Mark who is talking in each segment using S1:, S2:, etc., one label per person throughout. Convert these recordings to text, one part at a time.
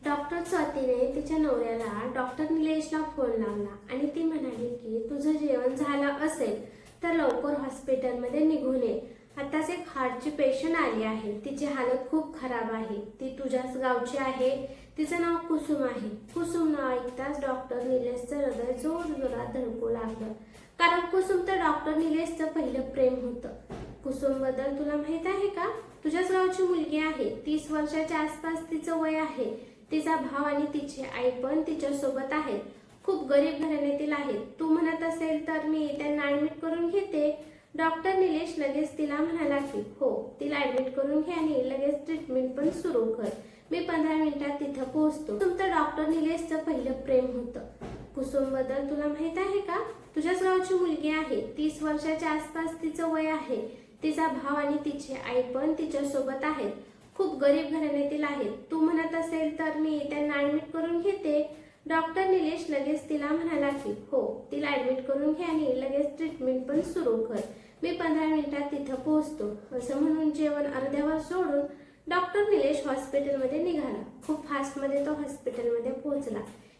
S1: Doctor स्वातीने तिच्या नवऱ्याला doctor निलेशला phone लावला आणि ती म्हणाली की तुझं जेवण झालं असेल तर लवकर हॉस्पिटलमध्ये निघून ये. आताच एक हार्टची पेशंट आली आहे, तिची हालत खूप खराब आहे, ती तुझ्याच गावची आहे, तिचं नाव कुसुम आहे. कुसुम नाव ऐकताच डॉक्टर निलेशचं हृदय जोरजोरात धडकू लागलं, कारण कुसुम तर डॉक्टर निलेशचं पहिलं प्रेम होतं. कुसुम बद्दल तुला माहित आहे का? तुझ्याच गावची मुलगी आहे, 30 वर्षाच्या आसपास तिचं वय आहे. तिचा भाव आणि तिची आई पण तिच्या सोबत आहेत. खूप गरीब घराण्यातील आहेत. तू म्हणत असेल तर मी त्यांना ऍडमिट करून घेते. डॉक्टर निलेश लगेच तिला म्हणाला की हो, तिला ऍडमिट करून घे आणि लगेच ट्रीटमेंट पण सुरू कर. मी 15 मिनिटात तिथं पोहोचतो. तुमचं डॉक्टर निलेशचं पहिलं प्रेम होतं. कुसुम बद्दल तुला माहित आहे का? तुझ्याच गावची मुलगी आहे, 30 वर्षाच्या आसपास तिचं वय आहे. तिचा भाव आणि तिची आई पण तिच्या सोबत आहेत. खूप गरीब घराण्यातील आहेत. तू म्हणत असेल तर मी त्यांना ऍडमिट करून घेते. डॉक्टर निलेश लगेच तिला म्हणाला की हो, तिला ऍडमिट करून घे आणि लगेच ट्रीटमेंट पण सुरू कर. मी 15 मिनिटात तिथं पोहोचतो. असं म्हणून जेवण अर्ध्यावर सोडून डॉक्टर निलेश हॉस्पिटलमध्ये निघाला. खूप फास्टमध्ये तो हॉस्पिटलमध्ये पोहोचला.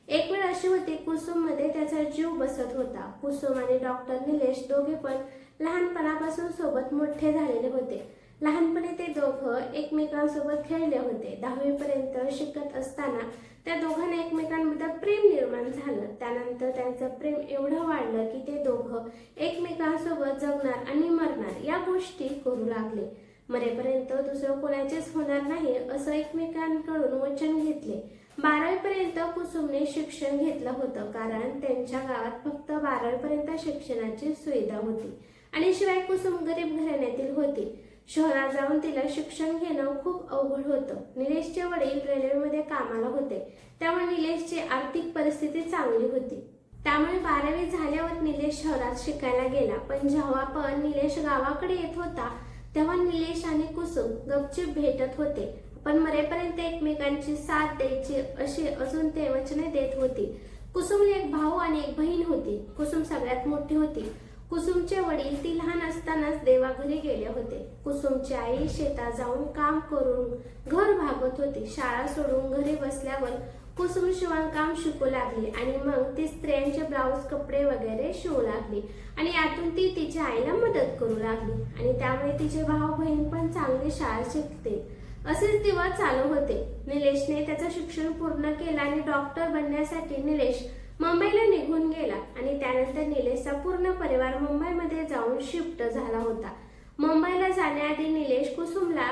S1: एक वेळ अशी होती, कुसुममध्ये त्याचा जीव बसत होता. कुसुम आणि डॉक्टर निलेश दोघे पण लहानपणापासून सोबत मोठे झालेले होते. लहानपणी ते दोघं एकमेकांसोबत खेळले होते. 10वी पर्यंत शिकत असताना त्या दोघांना एकमेकांबद्दल प्रेम निर्माण झालं. त्यानंतर त्यांचं प्रेम एवढं वाढलं की ते दोघं एकमेकांसोबत जगणार आणि मरणार या गोष्टी करू लागले. मरेपर्यंत दुसरं कोणाचेच होणार नाही असं एकमेकांकडून वचन घेतले. 12वी पर्यंत कुसुमने शिक्षण घेतलं होतं, कारण त्यांच्या गावात फक्त 12वी पर्यंत शिक्षणाची सुविधा होती आणि शिवाय कुसुम गरीब घराण्यातील होती. शहरात जाऊन तिला शिक्षण घेणं खूप अवघड होतं. निलेशचे वडील रेल्वेमध्ये कामाला होते, त्यामुळे निलेशची आर्थिक परिस्थिती चांगली होती. त्यामुळे 12वी झाल्यावर निलेश शहरात शिकायला गेला. पण जेव्हा पण निलेश गावाकडे येत होता तेव्हा निलेश आणि कुसुम गपचूप भेटत होते. पण मरेपर्यंत एकमेकांची साथ द्यायची अशी अजून ते वचने देत होती. कुसुमला एक भाऊ आणि एक बहीण होती. कुसुम सगळ्यात मोठी होती. कुसुमचे वडील ती लहान असतानाच देवाघरी गेले होते. कुसुमची आई शेतात जाऊन काम करून घर भागवत होती. शाळा सोडून घरी बसल्यावर कुसुम शिवणकाम शिकू लागली आणि मग ती स्त्रियांचे ब्लाऊज कपडे वगैरे शिवू लागली आणि यातून ती तिच्या आईला मदत करू लागली आणि त्यामुळे तिचे भाऊ बहीण पण चांगली शाळा शिकते. असेच दिवस चालू होते. निलेशने त्याचं शिक्षण पूर्ण केलं आणि डॉक्टर बनण्यासाठी निलेश मुंबईला निघून गेला आणि त्यानंतर निलेशचा पूर्ण परिवार मुंबईमध्ये जाऊन शिफ्ट झाला होता. मुंबईला जाण्याआधी निलेश कुसुमला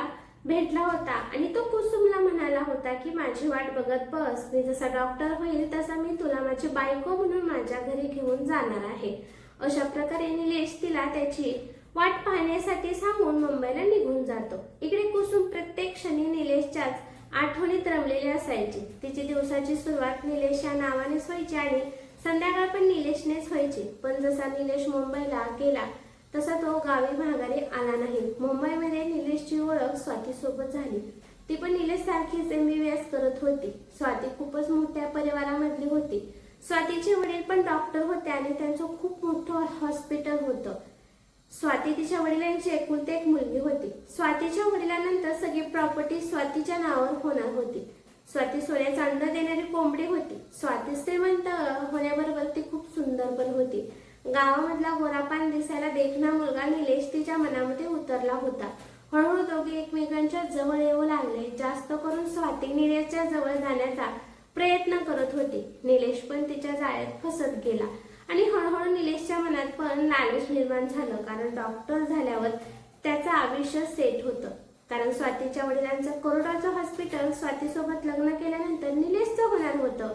S1: भेटला होता आणि तो कुसुमला म्हणाला होता की माझी वाट बघत बस, मी जसा डॉक्टर होईल तसा मी तुला माझी बायको म्हणून माझ्या घरी घेऊन जाणार आहे. अशा प्रकारे निलेश तिला त्याची वाट पाहण्यासाठी सांगून मुंबईला निघून जातो. इकडे कुसुम प्रत्येक क्षणी निलेशच्याच आठवणीत रमलेली असायची. तिची दिवसाची सुरुवात निलेश या नावानेच व्हायची आणि संध्याकाळ पण निलेशनेच व्हायची. पण जसा निलेश मुंबईला गेला तसा तो गावी माघारी आला नाही. मुंबईमध्ये निलेशची ओळख स्वाती सोबत झाली. ती पण निलेश सारखीच MBBS करत होती. स्वाती खूपच मोठ्या परिवारामधली होती. स्वातीचे वडील पण डॉक्टर होते आणि त्यांचं खूप मोठं हॉस्पिटल होतं. स्वाती तिच्या वडिलांची एकुलती एक मुलगी होती. स्वातीच्या वडिलांनंतर सगळी प्रॉपर्टी स्वातीच्या नावावर होणार होती. स्वाती सोन्याचं अंड देणारी कोंबडी होती. स्वाती श्रीमंत होण्याबरोबर ती खूप सुंदर पण होती. गावामधला गोरापान दिसायला देखणा मुलगा निलेश तिच्या मनामध्ये उतरला होता. हळूहळू दोघे एकमेकांच्या जवळ येऊ लागले. जास्त करून स्वाती निलेशच्या जवळ जाण्याचा प्रयत्न करत होती. निलेश पण तिच्या जाळ्यात फसत गेला आणि हळूहळू निलेशच्या मनात पण लालच निर्माण झालं, कारण डॉक्टर झाल्यावर त्याचं आयुष्य सेट होतं. कारण स्वातीच्या वडिलांचं करोडाचं हॉस्पिटल स्वातीसोबत लग्न केल्यानंतर निलेशचं होणार होतं.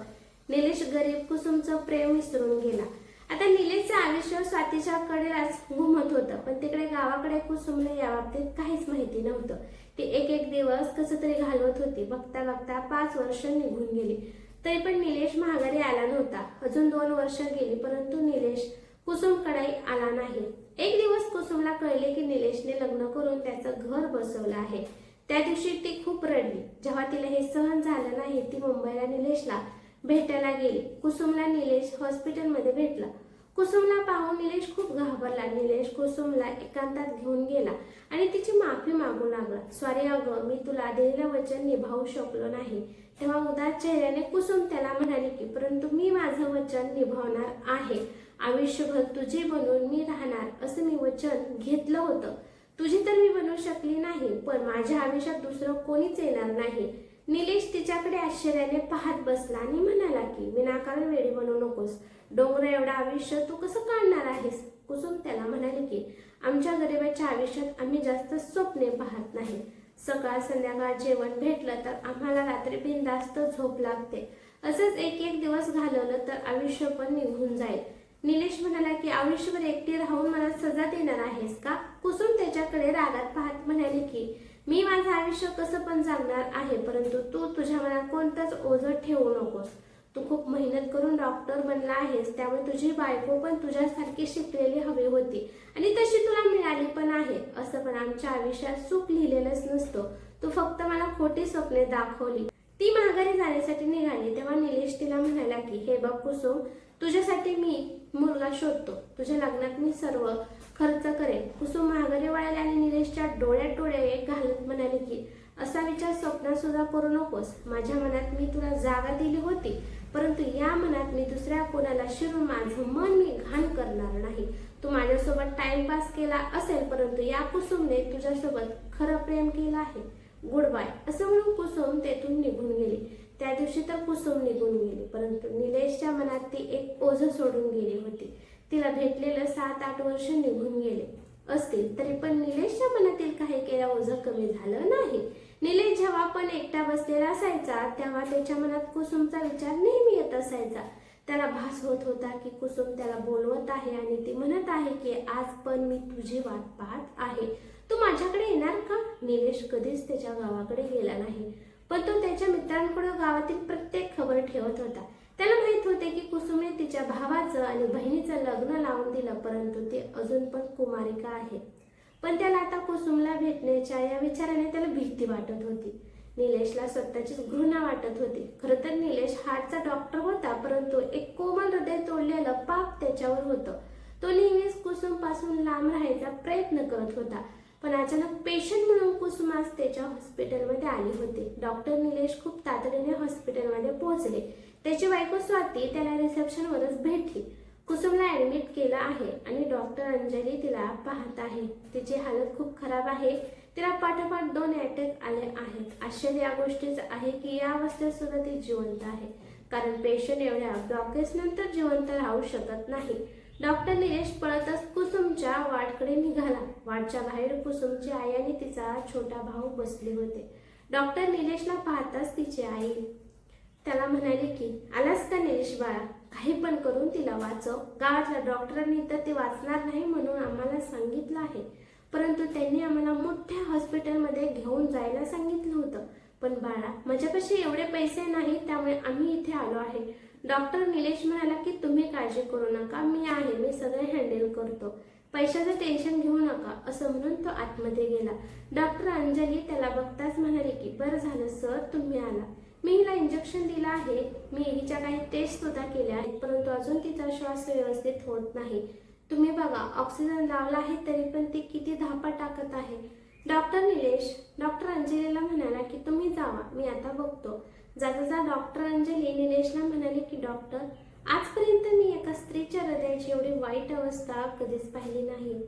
S1: निलेश गरीब कुसुमचं प्रेम विसरून गेला. आता निलेशचं आयुष्य स्वातीच्या कडेलाच घुमत होतं. पण तिकडे गावाकडे कुसुमला याबाबतीत काहीच माहिती नव्हतं. ती एक एक दिवस कसं तरी घालवत होती. बघता बघता 5 वर्ष निघून गेली, तरी पण निलेश माघारी आला नव्हता. अजून 2 वर्ष गेली, परंतु निलेश कुसुमकडे आला नाही. एक दिवस कुसुमला कळले की निलेशने लग्न करून त्याचं घर बसवलं आहे. त्या दिवशी ती खूप रडली. जेव्हा तिला हे सहन झालं नाही, ती मुंबईला निलेशला भेटायला गेली. कुसुमला निलेश हॉस्पिटलमध्ये भेटला. कुसुमला पाहून निलेश खूप घाबरला. निलेश कुसुमला एकांतात घेऊन गेला आणि तिची माफी मागू लागला. सॉरी अगं, मी तुला दिलेलं वचन निभावू शकलो नाही. तेव्हा उदास चेहऱ्याने कुसुम त्याला म्हणाली की परंतु मी माझं वचन निभावणार आहे. आयुष्यभर तुझी बनून मी राहणार असं मी वचन घेतलं होतं. तुझी तर मी बनवू शकली नाही, पण माझ्या आयुष्यात दुसरं कोणीच येणार नाही. निलेश तिच्याकडे आश्चर्याने पाहत बसला आणि म्हणाला की विनाकारण वेडी बनवू नकोस. डोंगर एवढं आयुष्य तू कसं काढणार आहेस? कुसुम त्याला म्हणाली की आमच्या गरिबाच्या आयुष्यात आम्ही जास्त स्वप्ने पाहत नाही. सकाळ संध्याकाळ जेवण भेटलं तर आम्हाला रात्री बिनधास्त झोप लागते. असंच एक एक दिवस घालवलं तर आयुष्य पण निघून जाईल. निलेश म्हणाला की आयुष्यभर एकटी राहून मला सजा देणार आहेस का? कुसुम त्याच्याकडे रागात पाहत म्हणाली की मी माझं आयुष्य कसं पण जगणार आहे, परंतु तू तुझ्या मनात कोणतंच ओझं ठेवू नकोस. तू खूप मेहनत करून डॉक्टर बनला आहेस, त्यामुळे तुझी बायको पण तुझ्यासारखी शिकलेली हवी होती आणि तशी तुला मिळाली पण आहे. असं पण आमच्या आयुष्यात सुख लिहिलेलंच नसतं. तू फक्त मला खोटी स्वप्ने दाखवली. ती माघारी जाण्यासाठी निघाली तेव्हा निलेश तिला म्हणाला की हे बघ कुसुम, तुझ्यासाठी मी मुलगा शोधतो. तुझ्या लग्नात मी सर्व खर्च करेन. कुसुम माघारी वळाली आणि निलेशच्या डोळ्यात डोळे एक घालत म्हणाली की असा विचार स्वप्नात सुद्धा करू नकोस. माझ्या मनात मी तुला जागा दिली होती, परंतु या मनात मी दुसऱ्या कोणाला शिरून माझं मन मी घाण करणार नाही. तू माझ्यासोबत टाइमपास केला असेल, परंतु या कुसुमने तुझ्यासोबत खरं प्रेम केलं आहे. गुड बाय असं म्हणून कुसुम तेथून निघून गेली. त्या दिवशी तर कुसुम निघून गेली, परंतु निलेशच्या मनात ती एक ओझं सोडून गेली होती. तिला भेटलेलं 7-8 वर्ष निघून गेले असतील तरी पण निलेशच्या मनातील काही केल्या ओझं कमी झालं नाही. निलेश जेव्हा पण एकटा बसलेला असायचा तेव्हा त्याच्या मनात कुसुमचा विचार नेहमी येत असायचा. त्याला भास होत होता की कुसुम त्याला बोलवत आहे आणि ती म्हणत आहे की आज पण मी तुझी वाट पाहत आहे. तू माझ्याकडे येणार का? निलेश कधीच त्याच्या गावाकडे गेला नाही, पण तो त्याच्या मित्रांकडे गावातील प्रत्येक खबर ठेवत होता. त्याला माहित होते की कुसुमने तिच्या भावाचं आणि बहिणीचं लग्न लावून दिलं, परंतु ती अजून पण कुमारिका आहे. पण त्याला आता कुसुमला भेटण्याच्या या विचाराने त्याला भीती वाटत होती. निलेशला स्वतःचीच घृणा वाटत होती. खरं तर निलेश हार्टचा डॉक्टर होता, परंतु एक कोमल हृदय तोडलेलं पाप त्याच्यावर होतं. तो नेहमीच कुसुम पासून लांब राहायचा प्रयत्न करत होता. पण अचानक पेशंट म्हणून कुसुम आज त्याच्या हॉस्पिटलमध्ये आली होती. डॉक्टर निलेश खूप तातडीने हॉस्पिटलमध्ये पोहोचले. त्याची बायको स्वाती त्याला रिसेप्शनवरच भेटली. कुसुमला ऍडमिट केलं आहे आणि डॉक्टर अंजली तिला पाहत आहे. तिची हालत खूप खराब आहे. तिला पाठोपाठ 2 अटॅक आले आहेत. आश्चर्य या गोष्टीच आहे की या अवस्थेत सुद्धा ती जिवंत आहे, कारण पेशंट एवढ्या ब्लॉकेज नंतर जिवंत राहू शकत नाही. डॉक्टर निलेश पळतच कुसुमच्या वार्डकडे निघाला. वार्डच्या बाहेर कुसुमची आई आणि तिचा छोटा भाऊ बसले होते. डॉक्टर निलेशला पाहताच तिची आई त्याला म्हणाली की आलास का निलेश बाळा, काही पण करून तिला वाचव. गावातल्या डॉक्टरांनी तर ती वाचणार नाही म्हणून आम्हाला सांगितलं आहे, परंतु त्यांनी आम्हाला मोठ्या हॉस्पिटलमध्ये घेऊन जायला सांगितलं होतं. पण बाळा, माझ्यापाशी एवढे पैसे नाही, त्यामुळे आम्ही इथे आलो आहे. डॉक्टर निलेश म्हणाला की तुम्ही काळजी करू नका, मी आहे, मी सगळे हँडल करतो. पैशाचं टेन्शन घेऊ नका असं म्हणून तो आतमध्ये गेला. डॉक्टर अंजली त्याला बघताच म्हणाली की बरं झालं सर तुम्ही आला. मी हिला इंजेक्शन दिलं आहे. मी हिच्या काही टेस्ट सुद्धा केल्या आहेत, परंतु अजून तिचा श्वास व्यवस्थित होत नाही. तुम्ही बघा, ऑक्सिजन लावला आहे तरी पण ती किती धापा टाकत आहे. डॉक्टर निलेश डॉक्टर अंजलीला म्हणाला की तुम्ही जावा, मी आता बघतो. जाता डॉक्टर अंजली निलेशला म्हणाली की डॉक्टर, आजपर्यंत मी एका स्त्रीच्या हृदयाची एवढी वाईट अवस्था कधीच पाहिली नाही.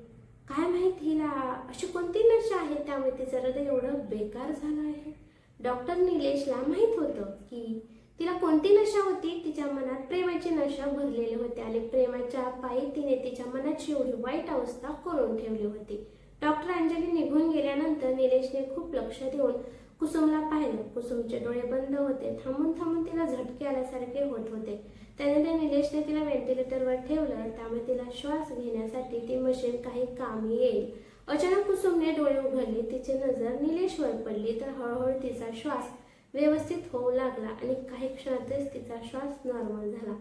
S1: काय माहित हिला अशी कोणती नशा आहे त्यामुळे तिचं हृदय एवढं बेकार झालं आहे. डॉक्टर निलेशला माहित होतं की तिला कोणती नशा होती. तिच्या मनात प्रेमाची नशा भरलेली होती आणि प्रेमाच्या पायी तिने तिच्या मनाची एवढी वाईट अवस्था करून ठेवली होती. डॉक्टर अंजली निघून गेल्यानंतर निलेशने खूप लक्ष देऊन कुसुमला पाहिलं. कुसुमचे डोळे बंद होते. थांबून थांबून तिला झटके आल्यासारखे होत होते. त्यानंतर निलेशने तिला व्हेंटिलेटरवर ठेवलं, त्यामुळे तिला श्वास घेण्यासाठी ती मशीन काही कामी येईल. अचानक कुसुमने डोळे उघडले. तिची नजर निलेशवर पडली तर हळूहळू तिचा श्वास व्यवस्थित होऊ लागला आणि काही क्षणातच तिचा श्वास नॉर्मल झाला.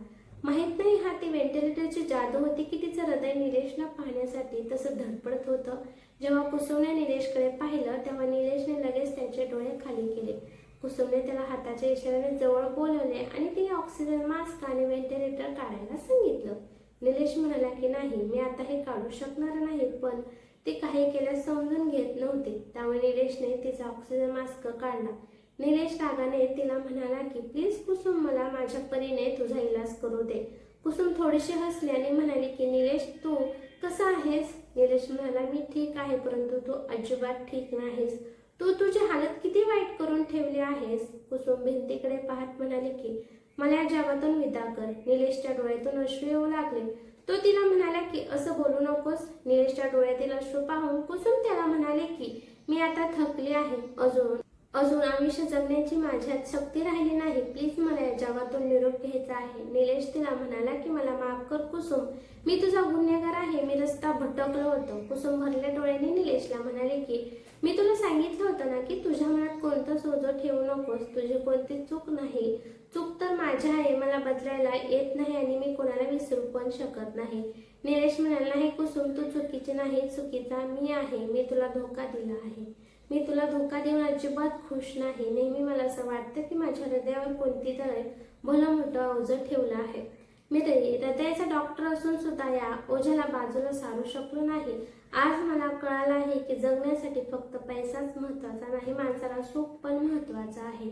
S1: माहित नाही हा ती व्हेंटिलेटरची जादू होती की तिचं हृदय निलेशला पाहण्यासाठी तसं धडपडत होतं. जेव्हा कुसुमने निलेशकडे पाहिलं तेव्हा निलेशने लगेच त्याचे डोळे खाली केले. कुसुमने त्याला हाताच्या इशाऱ्याने जवळ बोलवले आणि तिने ऑक्सिजन मास्क आणि व्हेंटिलेटर काढायला सांगितलं. निलेश म्हणाला की नाही, मी आता हे काढू शकणार नाही, पण ती काही केल्यास समजून घेत नव्हती. त्यामुळे निलेशने तिचा ऑक्सिजन मास्क काढला. निलेश रागाने तिला म्हणाला की प्लीज कुसुम, मला माझ्या परीने तुझा इलाज करू दे. कुसुम थोडीशी हसली आणि म्हणाली की निलेश, तू कसा आहेस? निलेश म्हणाला, मी ठीक आहे, परंतु तू अजिबात ठीक नाहीस. तू तुझी हालत किती वाईट करून ठेवली आहेस. कुसुम भिंतीकडे पाहत म्हणाली की मला या जगातून विदा कर. निलेशच्या डोळ्यातून अश्रू येऊ लागले. तो तिला म्हणाला की असं बोलू नकोस. निलेशच्या डोळ्यातील अश्रू पाहून कुसुम त्याला म्हणाले की मी आता थकली आहे. अजून आयुष्य जगण्याची माझ्यात शक्ती राहिली नाही. प्लीज मला या जगातून निरोप घ्यायचा आहे. निलेश तिला म्हणाला की मला माफ कर कुसुम, मी तुझा गुन्हेगार आहे. मी रस्ता भटकलो होतो. कुसुम भरल्या डोळ्याने निलेशला म्हणाले की मी तुला सांगितलं होतं ना की तुझ्या मनात कोणतं सोजं ठेवू नकोस. तुझी कोणती चूक नाही. चूक तर माझी आहे. मला बदलायला येत नाही आणि मी कोणाला विसरू पण शकत नाही. निलेश म्हणाला, नाही कुसुम, तू चुकीची नाही, चुकीचा मी आहे. मी तुला धोका दिला आहे. मी तुला धोका देऊन अजिबात खुश नाही. नेहमी मला असं वाटतं की माझ्या हृदयावर कोणती तरी भलं मोठं ओझं ठेवलं आहे. मी तरी हृदयाचा डॉक्टर असून सुद्धा या ओझ्याला बाजूला सारू शकलो नाही. आज मला कळालं आहे की जगण्यासाठी फक्त पैसाच महत्वाचा नाही, माणसाला सुख पण महत्वाचं आहे.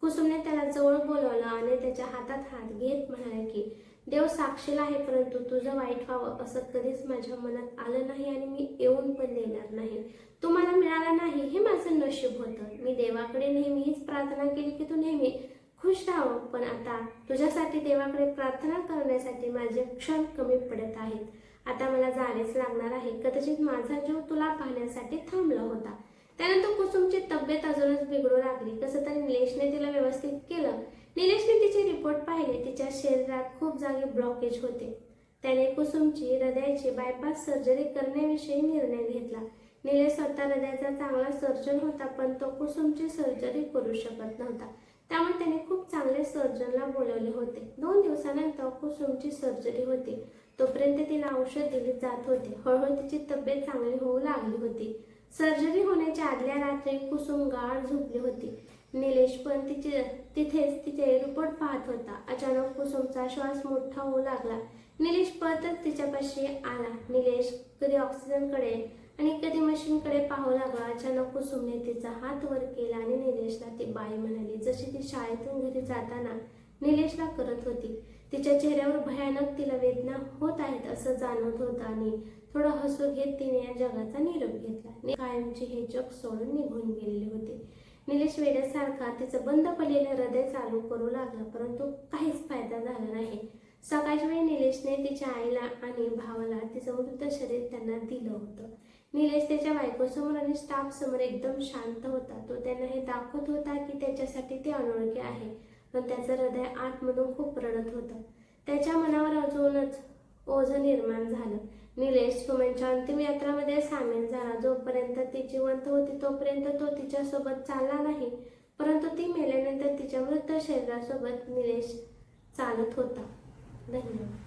S1: कुसुमने त्याला जवळ बोलवलं आणि त्याच्या हातात हात घेत म्हणाले की देव साक्षीला आहे, परंतु तुझं वाईट व्हावं असं कधीच माझ्या मनात आलं नाही आणि मी येऊन पण देणार नाही. तू मला मिळाला नाही हे माझं नशीब होतं. मी देवाकडे नेहमी हीच प्रार्थना केली की तू नेहमी खुश राहावं, पण आता तुझ्यासाठी देवाकडे प्रार्थना करण्यासाठी माझे क्षण कमी पडत आहेत. आता मला जाणेच लागणार आहे. कदाचित माझा जीव तुला पाहण्यासाठी थांबला होता. त्यानंतर कुसुमची तब्येत अजूनच बिघडू लागली. कसं तरी निलेशने तिला व्यवस्थित केलं. निलेशने तिचे रिपोर्ट पाहिले. तिच्या शरीरात खूप जागी ब्लॉकेज होते. त्याने कुसुमची हृदयाची बायपास सर्जरी करण्याविषयी निर्णय घेतला. निलेश स्वतः हृदयाचा चांगला सर्जन होता, पण तो कुसुमची सर्जरी करू शकत नव्हता. त्यामुळे त्याने खूप चांगले सर्जनला बोलवले होते. 2 दिवसानंतर कुसुमची सर्जरी होती. तोपर्यंत तिला औषध दिली जात होते. हळूहळू तिची तब्येत चांगली होऊ लागली होती. सर्जरी होण्याच्या आदल्या रात्री कुसुम गाढ झोपली होती. निलेश पण तिथेच तिचे रिपोर्ट पाहत होता. अचानक कुसुमचा श्वास मोठा होऊ लागला. निलेश पळतच तिच्यापाशी आला. निलेश कधी ऑक्सिजनकडे आणि कधी मशीनकडे पाहू लागला. अचानक कुसुमने तिचा हात वर केला आणि निलेशला ती बाई म्हणाली, जशी ती शाळेतून घरी जाताना निलेशला करत होती. तिच्या चेहऱ्यावर भयानक तिला वेदना होत आहेत असं जाणवत होतं आणि थोडं हसू घेत तिने या जगाचा निरोप घेतला. कायमची हे जग सोडून निघून गेलेले होते. निलेश वेड्यासारखा तिचं बंद पडलेलं हृदय चालू करू लागला, परंतु काहीच फायदा झाला नाही. सकाळच्या वेळी निलेशने तिच्या आईला आणि भावाला तिचं मृत शरीर त्यांना दिलं होतं. निलेश त्याच्या बायकोसमोर आणि स्टाफ समोर एकदम शांत होता. तो त्यांना हे दाखवत होता की त्याच्यासाठी ते अनोळखी आहे, पण त्याचं हृदय आतमधून खूप रडत होतं. त्याच्या मनावर अजूनच ओझं निर्माण झालं. निलेश सुमनच्या अंतिम यात्रामध्ये सामील झाला. जोपर्यंत ती जिवंत होती तोपर्यंत तो तिच्यासोबत चालला नाही, परंतु ती मेल्यानंतर तिच्या मृत शरीरासोबत निलेश चालत होता. धन्यवाद.